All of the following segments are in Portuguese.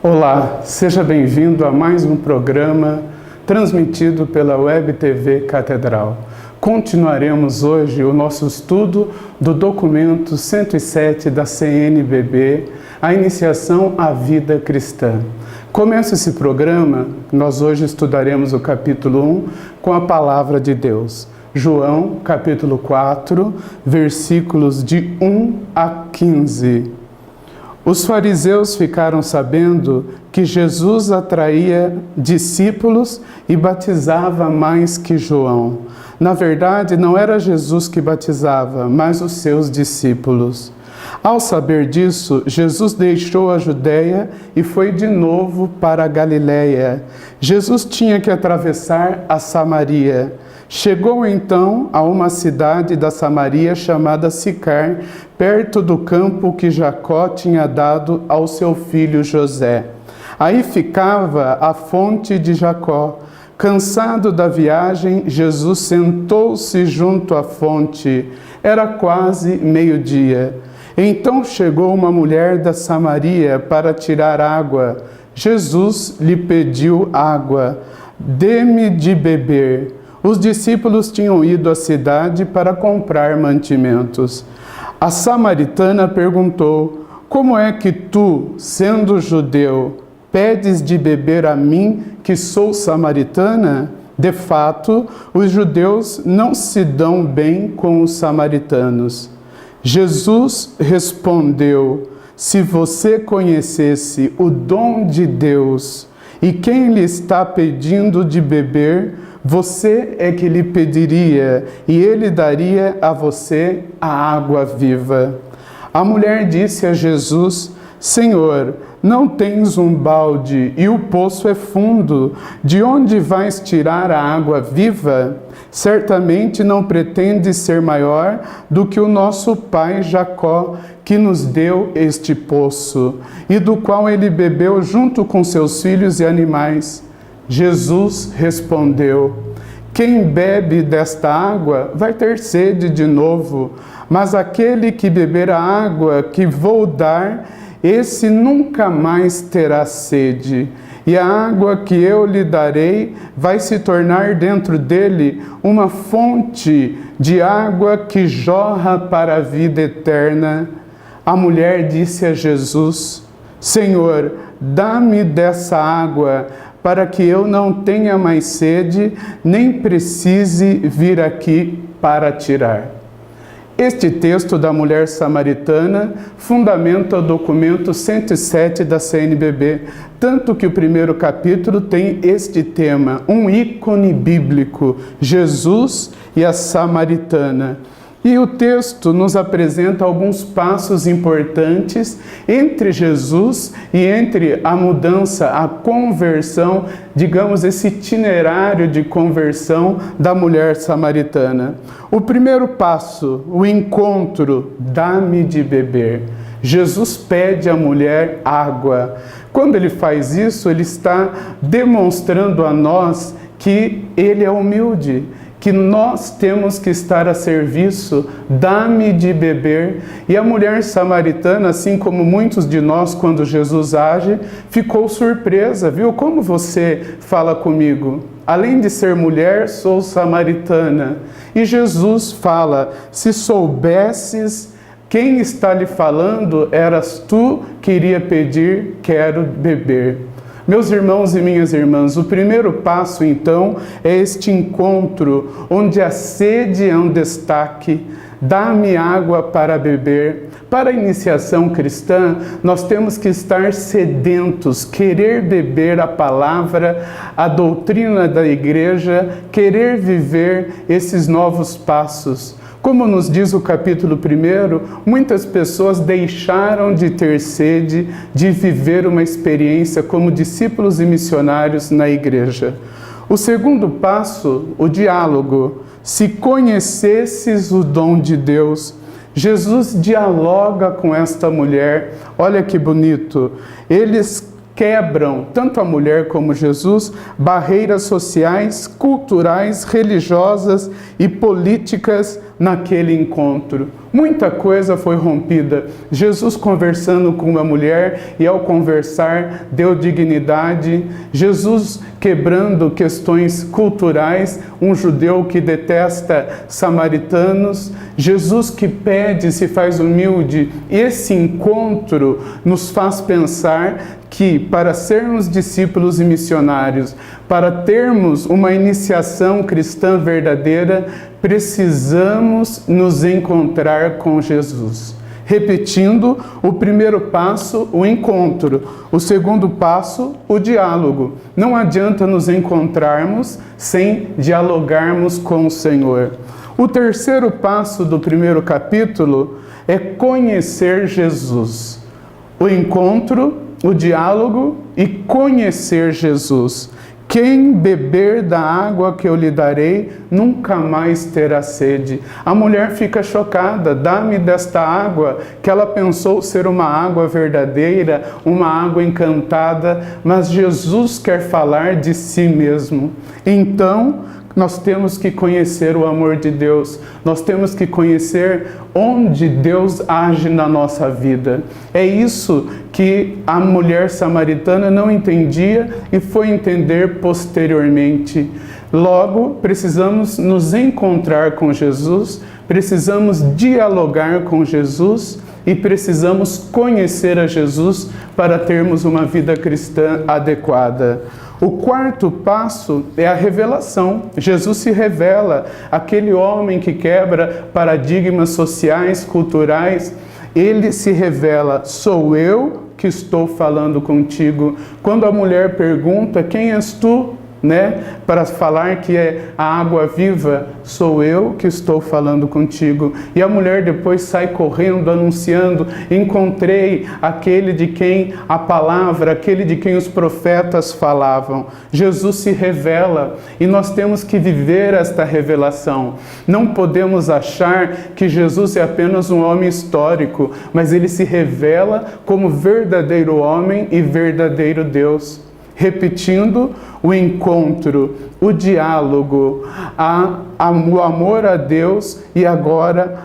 Olá, seja bem-vindo a mais um programa transmitido pela Web TV Catedral. Continuaremos hoje o nosso estudo do documento 107 da CNBB, a iniciação à vida cristã. Começa esse programa, nós hoje estudaremos o capítulo 1 com a palavra de Deus. João, capítulo 4, versículos de 1 a 15. Os fariseus ficaram sabendo que Jesus atraía discípulos e batizava mais que João. Na verdade, não era Jesus que batizava, mas os seus discípulos. Ao saber disso, Jesus deixou a Judéia e foi de novo para a Galiléia. Jesus tinha que atravessar a Samaria. Chegou então a uma cidade da Samaria chamada Sicar, perto do campo que Jacó tinha dado ao seu filho José. Aí ficava a fonte de Jacó. Cansado da viagem, Jesus sentou-se junto à fonte. Era quase meio-dia. Então chegou uma mulher da Samaria para tirar água. Jesus lhe pediu água. Dê-me de beber. Os discípulos tinham ido à cidade para comprar mantimentos. A samaritana perguntou: como é que tu, sendo judeu, pedes de beber a mim, que sou samaritana? De fato, os judeus não se dão bem com os samaritanos. Jesus respondeu: se você conhecesse o dom de Deus e quem lhe está pedindo de beber, você é que lhe pediria, e ele daria a você a água viva. A mulher disse a Jesus: Senhor, não tens um balde e o poço é fundo. De onde vais tirar a água viva? Certamente não pretendes ser maior do que o nosso pai Jacó, que nos deu este poço, e do qual ele bebeu junto com seus filhos e animais. Jesus respondeu: quem bebe desta água vai ter sede de novo, mas aquele que beber a água que vou dar, esse nunca mais terá sede. E a água que eu lhe darei vai se tornar dentro dele uma fonte de água que jorra para a vida eterna. A mulher disse a Jesus: Senhor, dá-me dessa água, para que eu não tenha mais sede, nem precise vir aqui para tirar. Este texto da mulher samaritana fundamenta o documento 107 da CNBB, tanto que o primeiro capítulo tem este tema, um ícone bíblico, Jesus e a samaritana. E o texto nos apresenta alguns passos importantes entre Jesus e entre a mudança, a conversão, digamos, esse itinerário de conversão da mulher samaritana. O primeiro passo, o encontro, dá-me de beber. Jesus pede à mulher água. Quando ele faz isso, ele está demonstrando a nós que ele é humilde, que nós temos que estar a serviço, dá-me de beber. E a mulher samaritana, assim como muitos de nós, quando Jesus age, ficou surpresa, viu? Como você fala comigo? Além de ser mulher, sou samaritana. E Jesus fala: se soubesses quem está lhe falando, eras tu que iria pedir, quero beber. Meus irmãos e minhas irmãs, o primeiro passo, então, é este encontro, onde a sede é um destaque. Dá-me água para beber. Para a iniciação cristã, nós temos que estar sedentos, querer beber a palavra, a doutrina da igreja, querer viver esses novos passos. Como nos diz o capítulo 1, muitas pessoas deixaram de ter sede de viver uma experiência como discípulos e missionários na igreja. O segundo passo, o diálogo. Se conhecesses o dom de Deus, Jesus dialoga com esta mulher. Olha que bonito. Eles quebram, tanto a mulher como Jesus, barreiras sociais, culturais, religiosas e políticas naquele encontro. Muita coisa foi rompida. Jesus conversando com uma mulher e ao conversar deu dignidade. Jesus quebrando questões culturais, um judeu que detesta samaritanos. Jesus que pede, se faz humilde. Esse encontro nos faz pensar que para sermos discípulos e missionários, para termos uma iniciação cristã verdadeira, precisamos nos encontrar com Jesus. Repetindo, o primeiro passo, o encontro. O segundo passo, o diálogo. Não adianta nos encontrarmos sem dialogarmos com o Senhor. O terceiro passo do primeiro capítulo é conhecer Jesus. O encontro, o diálogo e conhecer Jesus. Quem beber da água que eu lhe darei, nunca mais terá sede. A mulher fica chocada, dá-me desta água, que ela pensou ser uma água verdadeira, uma água encantada, mas Jesus quer falar de si mesmo. Então, nós temos que conhecer o amor de Deus, nós temos que conhecer onde Deus age na nossa vida. É isso que a mulher samaritana não entendia e foi entender posteriormente. Logo, precisamos nos encontrar com Jesus, precisamos dialogar com Jesus e precisamos conhecer a Jesus para termos uma vida cristã adequada. O quarto passo é a revelação. Jesus se revela, aquele homem que quebra paradigmas sociais, culturais. Ele se revela, sou eu que estou falando contigo. Quando a mulher pergunta, quem és tu? Para falar que é a água viva, sou eu que estou falando contigo. E a mulher depois sai correndo, anunciando, encontrei aquele de quem a palavra, aquele de quem os profetas falavam. Jesus se revela e nós temos que viver esta revelação. Não podemos achar que Jesus é apenas um homem histórico, mas ele se revela como verdadeiro homem e verdadeiro Deus. Repetindo, o encontro, o diálogo, o amor a Deus e agora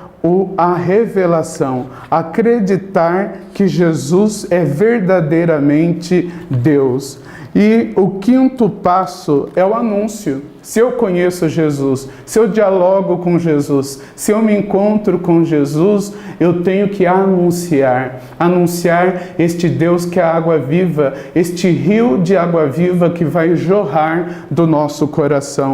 a revelação. Acreditar que Jesus é verdadeiramente Deus. E o quinto passo é o anúncio. Se eu conheço Jesus, se eu dialogo com Jesus, se eu me encontro com Jesus, eu tenho que anunciar este Deus que é a água viva, este rio de água viva que vai jorrar do nosso coração.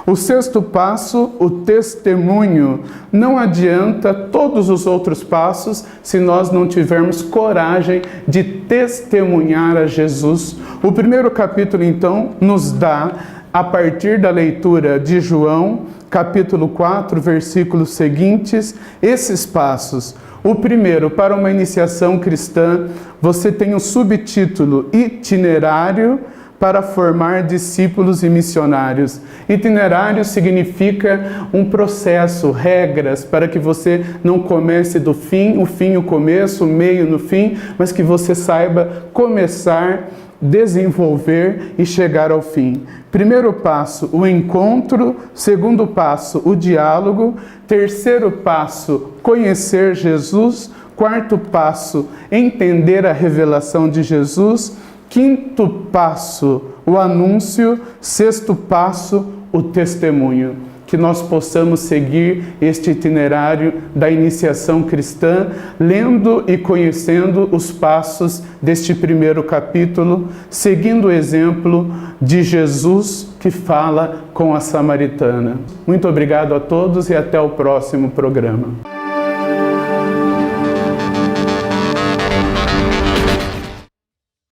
O sexto passo, o testemunho. Não adianta todos os outros passos se nós não tivermos coragem de testemunhar a Jesus. O primeiro capítulo, então, nos dá, a partir da leitura de João, capítulo 4, versículos seguintes, esses passos. O primeiro, para uma iniciação cristã, você tem o subtítulo Itinerário para formar discípulos e missionários. Itinerário significa um processo, regras, para que você não comece do fim, o começo, o meio no fim, mas que você saiba começar, desenvolver e chegar ao fim. Primeiro passo, o encontro. Segundo passo, o diálogo. Terceiro passo, conhecer Jesus. Quarto passo, entender a revelação de Jesus. Quinto passo, o anúncio. Sexto passo, o testemunho. Que nós possamos seguir este itinerário da iniciação cristã, lendo e conhecendo os passos deste primeiro capítulo, seguindo o exemplo de Jesus que fala com a samaritana. Muito obrigado a todos e até o próximo programa.